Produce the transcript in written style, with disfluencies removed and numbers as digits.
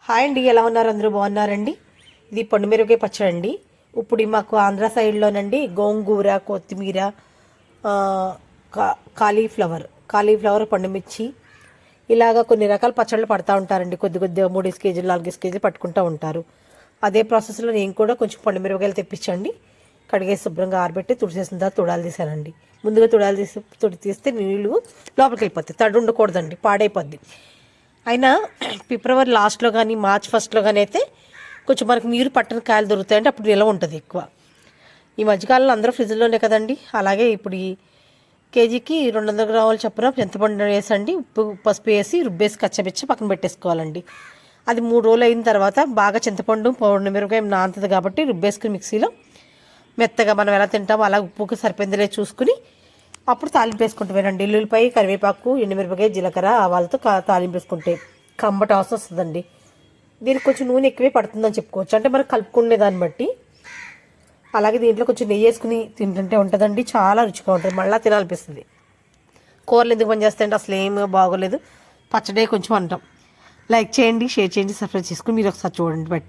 Hi అండి, ఎలా ఉన్నారు? అందరూ బాగున్నారండి. ఇది పొండుమిరపకాయ పచ్చడి అండి. ఇప్పుడు మాకు ఆంధ్ర సైడ్లోనండి గోంగూర, కొత్తిమీర, కాలీఫ్లవర్, పండుమిర్చి ఇలాగ కొన్ని రకాల పచ్చళ్ళు పడతా ఉంటారండి. కొద్దిగా 3 కేజీలు 4 కేజీలు పట్టుకుంటూ ఉంటారు. అదే ప్రాసెస్లో నేను కూడా కొంచెం పొండుమిరపకాయలు తెప్పించండి, కడిగేసి శుభ్రంగా ఆరబెట్టి తుడిసేసిన తర్వాత తుడాలు తీసానండి. ముందుగా తుడాలు తీస్తే నీళ్ళు లోపలికి వెళ్ళిపోతాయి, తడి ఉండకూడదండి, పాడైపోద్ది. అయినా ఫిబ్రవరి లాస్ట్లో కానీ మార్చ్ ఫస్ట్లో కానీ అయితే కొంచెం మనకు నీరు పట్టణ కాయలు దొరుకుతాయంటే అప్పుడు నిల్వ ఉంటుంది ఎక్కువ. ఈ మధ్యకాలంలో అందరూ ఫ్రిడ్జ్లోనే కదండి. అలాగే ఇప్పుడు ఈ కేజీకి 200 గ్రాముల చొప్పున చింతపండు వేసండి, ఉప్పు పసుపు వేసి రుబ్బేసి కచ్చబెచ్చి పక్కన పెట్టేసుకోవాలండి. అది 3 రోజులు అయిన తర్వాత బాగా చింతపండు మిరపకాయ నానుతుంది కాబట్టి రుబ్బేసుకుని మిక్సీలో మెత్తగా మనం ఎలా తింటామో అలా ఉప్పుకి సరిపోయిందిలే చూసుకుని అప్పుడు తాలింపు వేసుకుంటామేనండి. ఎల్లుల్లిపాయ, కరివేపాకు, ఎండుమిరపకాయ, జీలకర్ర, ఆవాలతో తాలింపు వేసుకుంటే కమ్మటి అవసరం వస్తుందండి. దీనికి కొంచెం నూనె ఎక్కువే పడుతుందని చెప్పుకోవచ్చు, అంటే మనం కలుపుకునే దాన్ని బట్టి. అలాగే దీంట్లో కొంచెం నెయ్యి వేసుకుని తింటుంటే ఉంటుందండి, చాలా రుచిగా ఉంటుంది, మళ్ళీ తినాలనిపిస్తుంది. కూరలు ఎందుకు పనిచేస్తాయంటే అసలు ఏమీ బాగోలేదు, పచ్చడే కొంచెం అంటాం. లైక్ చేయండి, షేర్ చేయండి, సబ్స్క్రైబ్ చేసుకుని మీరు ఒకసారి చూడండి.